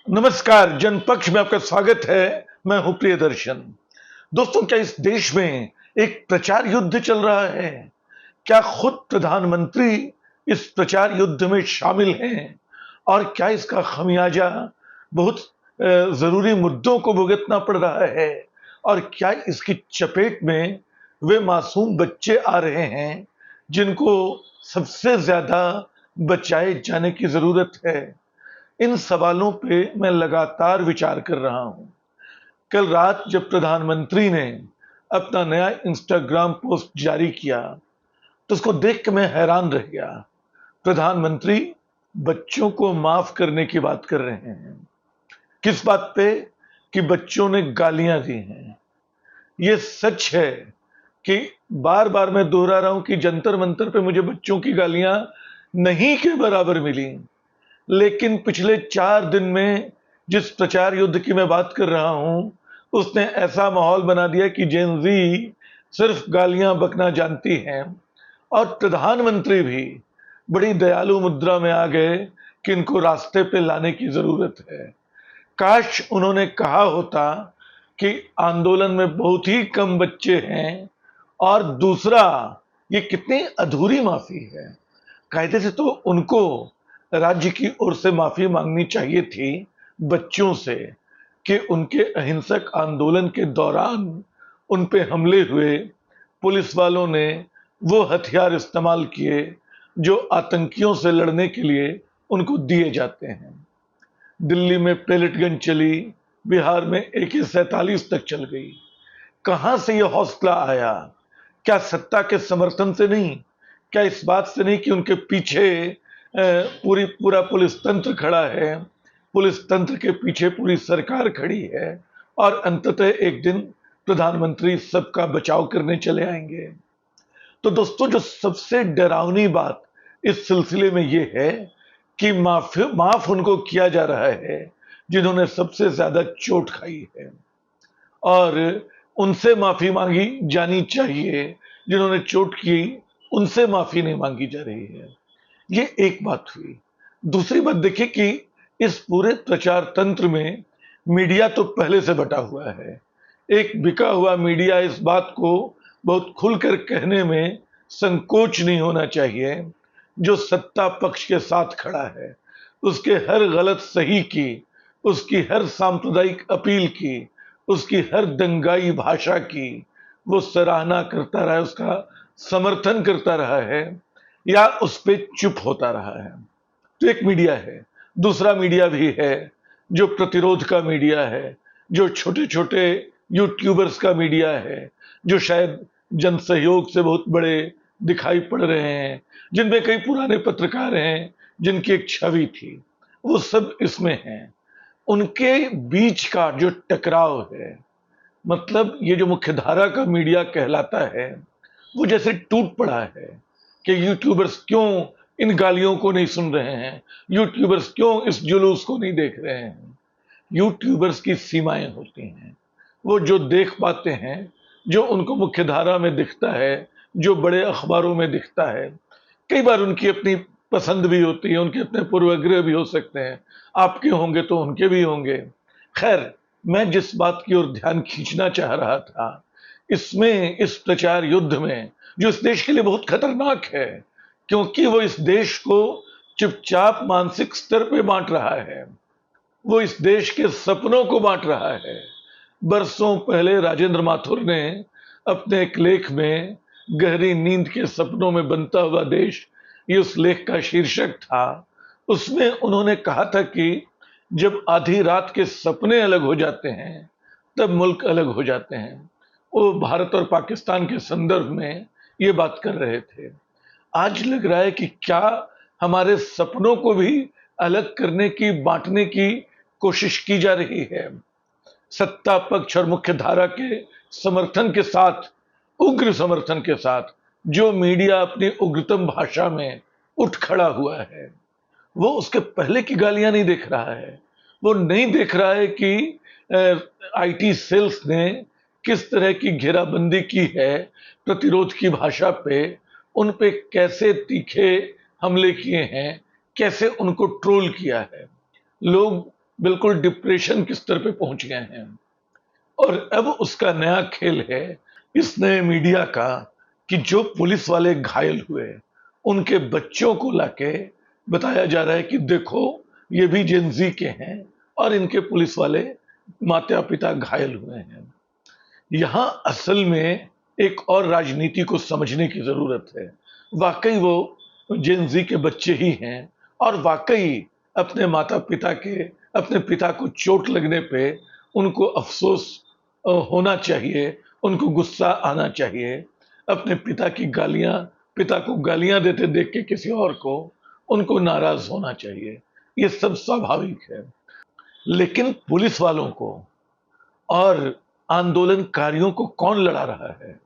नमस्कार, जनपक्ष में आपका स्वागत है। मैं हूं प्रियदर्शन। दोस्तों, क्या इस देश में एक प्रचार युद्ध चल रहा है? क्या खुद प्रधानमंत्री इस प्रचार युद्ध में शामिल हैं? और क्या इसका खमियाजा बहुत जरूरी मुद्दों को भुगतना पड़ रहा है? और क्या इसकी चपेट में वे मासूम बच्चे आ रहे हैं जिनको सबसे ज्यादा बचाए जाने की जरूरत है? इन सवालों पे मैं लगातार विचार कर रहा हूं। कल रात जब प्रधानमंत्री ने अपना नया इंस्टाग्राम पोस्ट जारी किया तो उसको देख के मैं हैरान रह गया। प्रधानमंत्री बच्चों को माफ करने की बात कर रहे हैं। किस बात पे? कि बच्चों ने गालियां दी हैं। ये सच है कि बार बार मैं दोहरा रहा हूं कि जंतर मंतर पे मुझे बच्चों की गालियां नहीं के बराबर मिली, लेकिन पिछले 4 दिन में जिस प्रचार युद्ध की मैं बात कर रहा हूं, उसने ऐसा माहौल बना दिया कि जेन ज़ी सिर्फ गालियां बकना जानती हैं। और प्रधानमंत्री भी बड़ी दयालु मुद्रा में आ गए कि इनको रास्ते पे लाने की जरूरत है। काश उन्होंने कहा होता कि आंदोलन में बहुत ही कम बच्चे हैं, और दूसरा, ये कितनी अधूरी माफी है। कायदे से तो उनको राज्य की ओर से माफी मांगनी चाहिए थी बच्चों से कि उनके अहिंसक आंदोलन के दौरान उन पे हमले हुए, पुलिस वालों ने वो हथियार इस्तेमाल किए जो आतंकियों से लड़ने के लिए उनको दिए जाते हैं। दिल्ली में पेलेट गन चली, बिहार में AK-47 तक चल गई। कहां से यह हौसला आया? क्या सत्ता के समर्थन से नहीं? क्या इस बात से नहीं कि उनके पीछे पूरा पुलिस तंत्र खड़ा है, पुलिस तंत्र के पीछे पूरी सरकार खड़ी है, और अंततः एक दिन प्रधानमंत्री सबका बचाव करने चले आएंगे। तो दोस्तों, जो सबसे डरावनी बात इस सिलसिले में यह है कि माफ उनको किया जा रहा है जिन्होंने सबसे ज्यादा चोट खाई है, और उनसे माफी मांगी जानी चाहिए जिन्होंने चोट की, उनसे माफी नहीं मांगी जा रही है। ये एक बात हुई। दूसरी बात देखिए कि इस पूरे प्रचार तंत्र में मीडिया तो पहले से बटा हुआ है। एक बिका हुआ मीडिया इस बात को बहुत खुलकर कहने में संकोच नहीं होना चाहिए, जो सत्ता पक्ष के साथ खड़ा है उसके हर गलत सही की, उसकी हर सांप्रदायिक अपील की, उसकी हर दंगाई भाषा की वो सराहना करता रहा है, उसका समर्थन करता रहा है, या उस पे चुप होता रहा है। तो एक मीडिया है। दूसरा मीडिया भी है जो प्रतिरोध का मीडिया है, जो छोटे छोटे यूट्यूबर्स का मीडिया है, जो शायद जनसहयोग से बहुत बड़े दिखाई पड़ रहे हैं, जिनमें कई पुराने पत्रकार हैं जिनकी एक छवि थी, वो सब इसमें हैं। उनके बीच का जो टकराव है, मतलब ये जो मुख्यधारा का मीडिया कहलाता है, वो जैसे टूट पड़ा है कि यूट्यूबर्स क्यों इन गालियों को नहीं सुन रहे हैं, यूट्यूबर्स क्यों इस जुलूस को नहीं देख रहे हैं। यूट्यूबर्स की सीमाएं होती हैं। वो जो देख पाते हैं, जो उनको मुख्यधारा में दिखता है, जो बड़े अखबारों में दिखता है, कई बार उनकी अपनी पसंद भी होती है, उनके अपने पूर्वाग्रह भी हो सकते हैं, आपके होंगे तो उनके भी होंगे। खैर, मैं जिस बात की ओर ध्यान खींचना चाह रहा था, इसमें, इस प्रचार युद्ध में, जो इस देश के लिए बहुत खतरनाक है, क्योंकि वो इस देश को चुपचाप मानसिक स्तर पे बांट रहा है, वो इस देश के सपनों को बांट रहा है। बरसों पहले राजेंद्र माथुर ने अपने एक लेख में गहरी नींद के सपनों में बनता हुआ देश, ये उस लेख का शीर्षक था। उसमें उन्होंने कहा था कि जब आधी रात के सपने अलग हो जाते हैं तब मुल्क अलग हो जाते हैं। वो भारत और पाकिस्तान के संदर्भ में ये बात कर रहे थे। आज लग रहा है कि क्या हमारे सपनों को भी अलग करने की, बांटने की कोशिश की जा रही है। सत्ता पक्ष और मुख्य धारा के समर्थन के साथ, उग्र समर्थन के साथ, जो मीडिया अपनी उग्रतम भाषा में उठ खड़ा हुआ है, वो उसके पहले की गालियां नहीं देख रहा है। वो नहीं देख रहा है कि IT सेल्स ने किस तरह की घेराबंदी की है प्रतिरोध की भाषा पे, उन पे कैसे तीखे हमले किए हैं, कैसे उनको ट्रोल किया है। लोग बिल्कुल डिप्रेशन के स्तर पे पहुंच गए हैं। और अब उसका नया खेल है इस नए मीडिया का कि जो पुलिस वाले घायल हुए उनके बच्चों को लाके बताया जा रहा है कि देखो ये भी जेनजी के हैं और इनके पुलिस वाले माता पिता घायल हुए हैं। यहां असल में एक और राजनीति को समझने की जरूरत है। वाकई वो जेनजी के बच्चे ही हैं और वाकई अपने माता पिता के अपने पिता को चोट लगने पे उनको अफसोस होना चाहिए, उनको गुस्सा आना चाहिए। अपने पिता को गालियां देते देख के किसी और को उनको नाराज होना चाहिए। ये सब स्वाभाविक है। लेकिन पुलिस वालों को और आंदोलनकारियों को कौन लड़ा रहा है?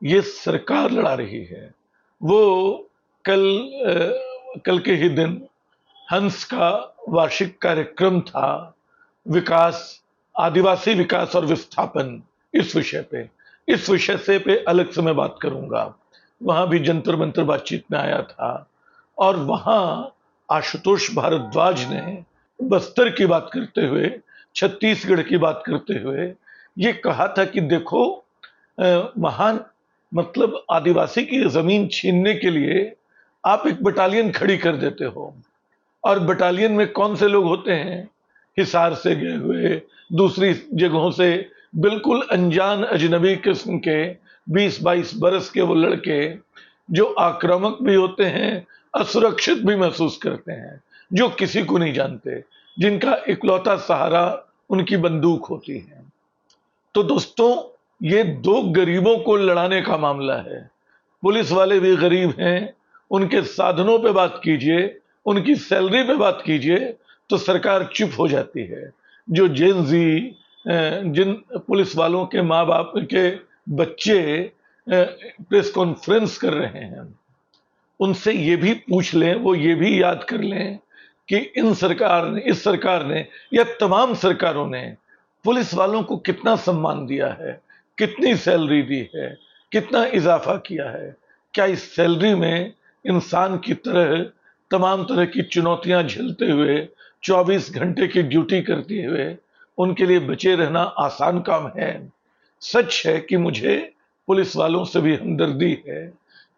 ये सरकार लड़ा रही है। वो कल कल के ही दिन हंस का वार्षिक कार्यक्रम था, विकास, आदिवासी विकास और विस्थापन, इस विषय पे पे अलग से मैं बात करूंगा। वहां भी जंतर मंतर बातचीत में आया था और वहां आशुतोष भारद्वाज ने बस्तर की बात करते हुए, छत्तीसगढ़ की बात करते हुए ये कहा था कि देखो महान मतलब आदिवासी की जमीन छीनने के लिए आप एक बटालियन खड़ी कर देते हो और बटालियन में कौन से लोग होते हैं? हिसार से गए हुए, दूसरी जगहों से बिल्कुल अनजान अजनबी किस्म के 20-22 बरस के वो लड़के जो आक्रामक भी होते हैं, असुरक्षित भी महसूस करते हैं, जो किसी को नहीं जानते, जिनका इकलौता सहारा उनकी बंदूक होती है। तो दोस्तों, ये दो गरीबों को लड़ाने का मामला है। पुलिस वाले भी गरीब हैं, उनके साधनों पे बात कीजिए, उनकी सैलरी पे बात कीजिए तो सरकार चुप हो जाती है। जो जिन पुलिस वालों के माँ बाप के बच्चे प्रेस कॉन्फ्रेंस कर रहे हैं, उनसे ये भी पूछ लें, वो ये भी याद कर लें कि इस सरकार ने या तमाम सरकारों ने पुलिस वालों को कितना सम्मान दिया है, कितनी सैलरी दी है, कितना इजाफा किया है। क्या इस सैलरी में इंसान की तरह तमाम तरह की चुनौतियां झेलते हुए 24 घंटे की ड्यूटी करते हुए उनके लिए बचे रहना आसान काम है? सच है कि मुझे पुलिस वालों से भी हमदर्दी है,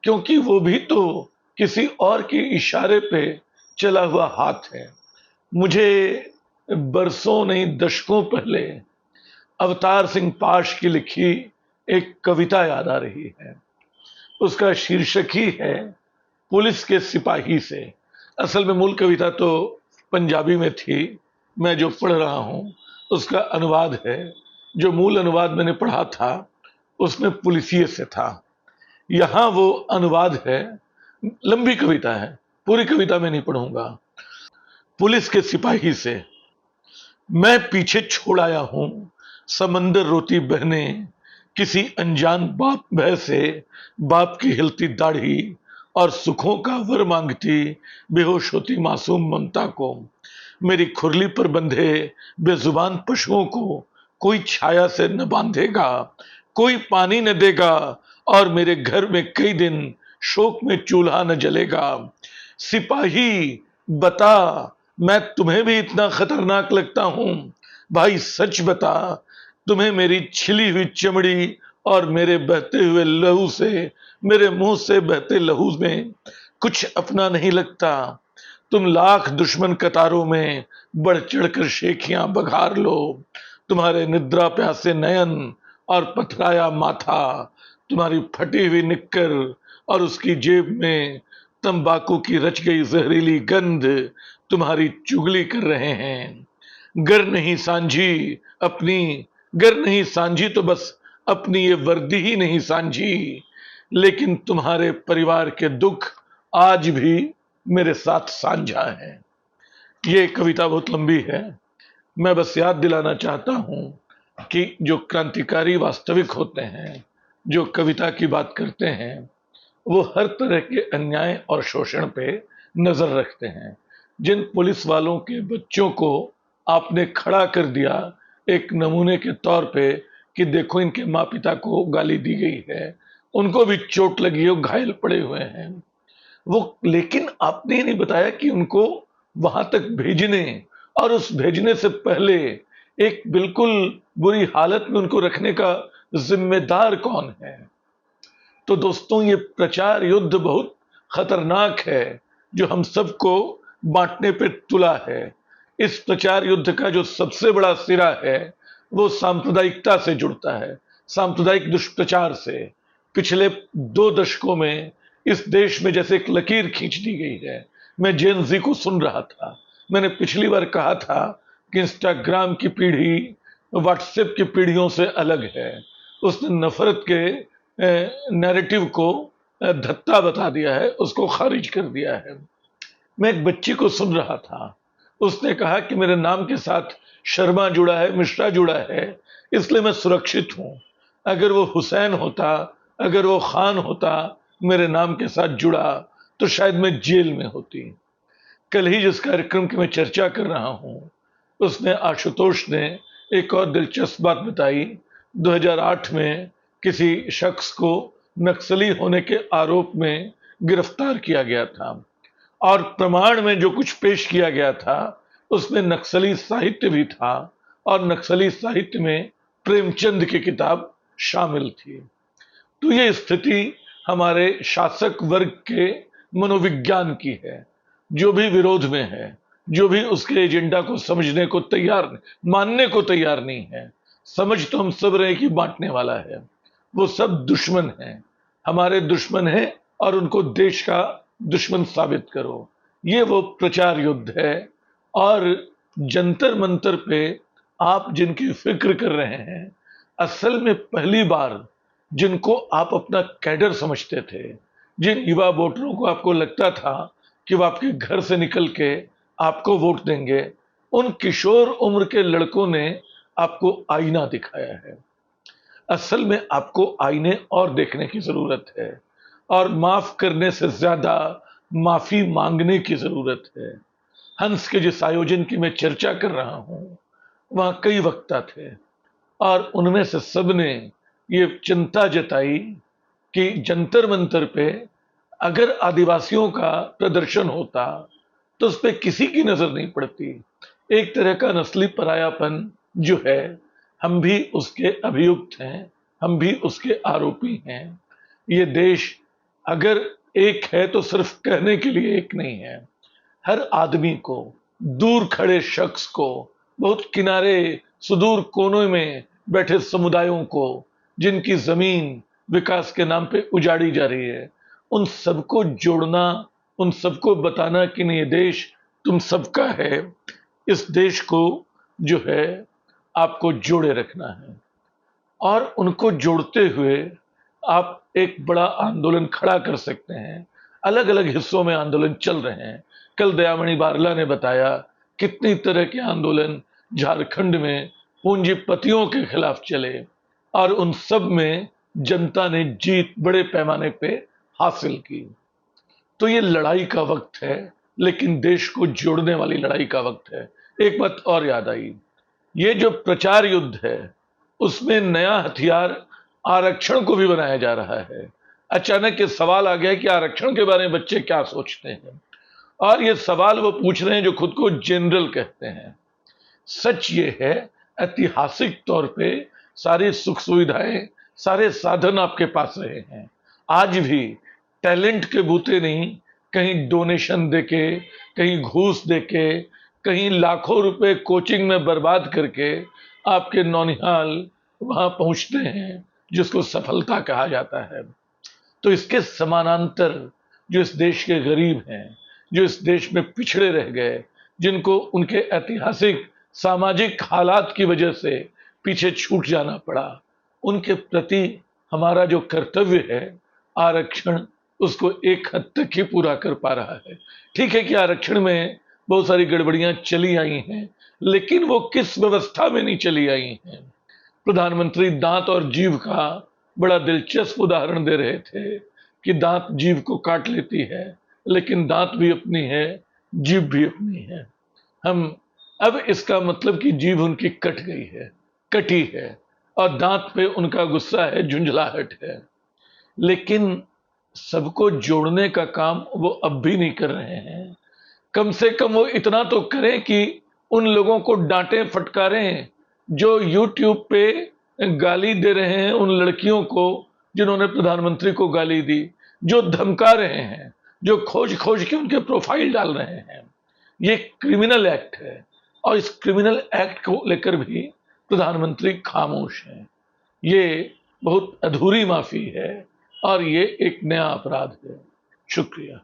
क्योंकि वो भी तो किसी और के इशारे पे चला हुआ हाथ है। मुझे बरसों नहीं दशकों पहले अवतार सिंह पाश की लिखी एक कविता याद आ रही है। उसका शीर्षक ही है पुलिस के सिपाही से। असल में मूल कविता तो पंजाबी में थी, मैं जो पढ़ रहा हूं उसका अनुवाद है। जो मूल अनुवाद मैंने पढ़ा था उसमें पुलिसिये से था। यहां वो अनुवाद है, लंबी कविता है, पूरी कविता मैं नहीं पढ़ूंगा। पुलिस के सिपाही से। मैं पीछे छोड़ आया हूं समंदर रोती बहनें, किसी अनजान बाप भय से, बाप की हिलती दाढ़ी और सुखों का वर मांगती बेहोश होती मासूम ममता को। मेरी खुरली पर बंधे बेजुबान पशुओं को कोई छाया से न बांधेगा, कोई पानी न देगा और मेरे घर में कई दिन शोक में चूल्हा न जलेगा। सिपाही बता, मैं तुम्हें भी इतना खतरनाक लगता हूं? भाई सच बता, तुम्हें मेरी छिली हुई चमड़ी और मेरे बहते हुए लहू से, मेरे मुंह से बहते लहू में कुछ अपना नहीं लगता? तुम लाख दुश्मन कतारों में बढ़ चढ़कर शेखियां बघार लो, तुम्हारे निद्रा प्यासे नयन और पथराया माथा, तुम्हारी फटी हुई निक्कर और उसकी जेब में तंबाकू की रच गई जहरीली गंध तुम्हारी चुगली कर रहे हैं। गर नहीं सांझी अपनी, गर नहीं सांझी तो बस अपनी ये वर्दी ही नहीं सांझी, लेकिन तुम्हारे परिवार के दुख आज भी मेरे साथ साझा है। ये कविता बहुत लंबी है, मैं बस याद दिलाना चाहता हूं कि जो क्रांतिकारी वास्तविक होते हैं, जो कविता की बात करते हैं, वो हर तरह के अन्याय और शोषण पे नजर रखते हैं। जिन पुलिस वालों के बच्चों को आपने खड़ा कर दिया एक नमूने के तौर पे कि देखो इनके माँ पिता को गाली दी गई है, उनको भी चोट लगी है, घायल पड़े हुए हैं वो, लेकिन आपने नहीं बताया कि उनको वहां तक भेजने और उस भेजने से पहले एक बिल्कुल बुरी हालत में उनको रखने का जिम्मेदार कौन है? तो दोस्तों, ये प्रचार युद्ध बहुत खतरनाक है जो हम सबको बांटने पे तुला है। इस प्रचार युद्ध का जो सबसे बड़ा सिरा है वो सांप्रदायिकता से जुड़ता है, सांप्रदायिक दुष्प्रचार से। पिछले 2 दशकों में इस देश में जैसे एक लकीर खींच दी गई है। मैं जेन जी को सुन रहा था। मैंने पिछली बार कहा था कि इंस्टाग्राम की पीढ़ी व्हाट्सएप की पीढ़ियों से अलग है। उसने नफरत के नैरेटिव को धत्ता बता दिया है, उसको खारिज कर दिया है। मैं एक बच्ची को सुन रहा था। उसने कहा कि मेरे नाम के साथ शर्मा जुड़ा है, मिश्रा जुड़ा है, इसलिए मैं सुरक्षित हूं। अगर वो हुसैन होता, अगर वो खान होता मेरे नाम के साथ जुड़ा, तो शायद मैं जेल में होती। कल ही जिस कार्यक्रम की मैं चर्चा कर रहा हूं, उसमें आशुतोष ने एक और दिलचस्प बात बताई। 2008 में किसी शख्स को नक्सली होने के आरोप में गिरफ्तार किया गया था और प्रमाण में जो कुछ पेश किया गया था उसमें नक्सली साहित्य भी था और नक्सली साहित्य में प्रेमचंद की किताब शामिल थी। तो ये स्थिति हमारे शासक वर्ग के मनोविज्ञान की है। जो भी विरोध में है, जो भी उसके एजेंडा को समझने को तैयार, मानने को तैयार नहीं है, समझ तो हम सब रहे कि बांटने वाला है, वो सब दुश्मन हैं, हमारे दुश्मन हैं और उनको देश का दुश्मन साबित करो। ये वो प्रचार युद्ध है। और जंतर मंतर पे आप जिनकी फिक्र कर रहे हैं, असल में पहली बार जिनको आप अपना कैडर समझते थे, जिन युवा वोटरों को आपको लगता था कि वो आपके घर से निकल के आपको वोट देंगे, उन किशोर उम्र के लड़कों ने आपको आईना दिखाया है। असल में आपको आईने और देखने की जरूरत है और माफ करने से ज्यादा माफी मांगने की जरूरत है। हंस के जिस आयोजन की मैं चर्चा कर रहा हूं, वहां कई वक्ता थे और उनमें से सबने ये चिंता जताई कि जंतर मंतर पे अगर आदिवासियों का प्रदर्शन होता तो उस पर किसी की नजर नहीं पड़ती। एक तरह का नस्ली परायापन जो है, हम भी उसके अभियुक्त हैं, हम भी उसके आरोपी हैं। ये देश अगर एक है तो सिर्फ कहने के लिए एक नहीं है। हर आदमी को, दूर खड़े शख्स को, बहुत किनारे सुदूर कोनों में बैठे समुदायों को, जिनकी जमीन विकास के नाम पे उजाड़ी जा रही है, उन सबको जोड़ना, उन सबको बताना कि नहीं, ये देश तुम सबका है। इस देश को जो है आपको जोड़े रखना है और उनको जोड़ते हुए आप एक बड़ा आंदोलन खड़ा कर सकते हैं। अलग अलग हिस्सों में आंदोलन चल रहे हैं। कल दयामणि बारला ने बताया कितनी तरह के आंदोलन झारखंड में पूंजीपतियों के खिलाफ चले और उन सब में जनता ने जीत बड़े पैमाने पे हासिल की। तो ये लड़ाई का वक्त है, लेकिन देश को जोड़ने वाली लड़ाई का वक्त है। एक बात और याद आई, ये जो प्रचार युद्ध है उसमें नया हथियार आरक्षण को भी बनाया जा रहा है। अचानक ये सवाल आ गया कि आरक्षण के बारे में बच्चे क्या सोचते हैं, और ये सवाल वो पूछ रहे हैं जो खुद को जनरल कहते हैं। सच ये है, ऐतिहासिक तौर पे सारी सुख सुविधाएं, सारे साधन आपके पास रहे हैं। आज भी टैलेंट के बूते नहीं, कहीं डोनेशन देके, कहीं घूस देके, कहीं लाखों रुपए कोचिंग में बर्बाद करके आपके नौनिहाल वहां पहुंचते हैं, जिसको सफलता कहा जाता है। तो इसके समानांतर जो इस देश के गरीब हैं, जो इस देश में पिछड़े रह गए, जिनको उनके ऐतिहासिक सामाजिक हालात की वजह से पीछे छूट जाना पड़ा, उनके प्रति हमारा जो कर्तव्य है, आरक्षण उसको एक हद तक ही पूरा कर पा रहा है। ठीक है कि आरक्षण में बहुत सारी गड़बड़ियां चली आई हैं, लेकिन वो किस व्यवस्था में नहीं चली आई हैं। प्रधानमंत्री दांत और जीभ का बड़ा दिलचस्प उदाहरण दे रहे थे कि दांत जीभ को काट लेती है, लेकिन दांत भी अपनी है, जीभ भी अपनी है। हम अब इसका मतलब कि जीभ उनकी कट गई है, कटी है, और दांत पे उनका गुस्सा है, झुंझलाहट है। लेकिन सबको जोड़ने का काम वो अब भी नहीं कर रहे हैं। कम से कम वो इतना तो करें कि उन लोगों को डांटें फटकारें जो यूट्यूब पे गाली दे रहे हैं उन लड़कियों को जिन्होंने प्रधानमंत्री को गाली दी, जो धमका रहे हैं, जो खोज खोज के उनके प्रोफाइल डाल रहे हैं। ये क्रिमिनल एक्ट है और इस क्रिमिनल एक्ट को लेकर भी प्रधानमंत्री खामोश हैं। ये बहुत अधूरी माफी है और ये एक नया अपराध है। शुक्रिया।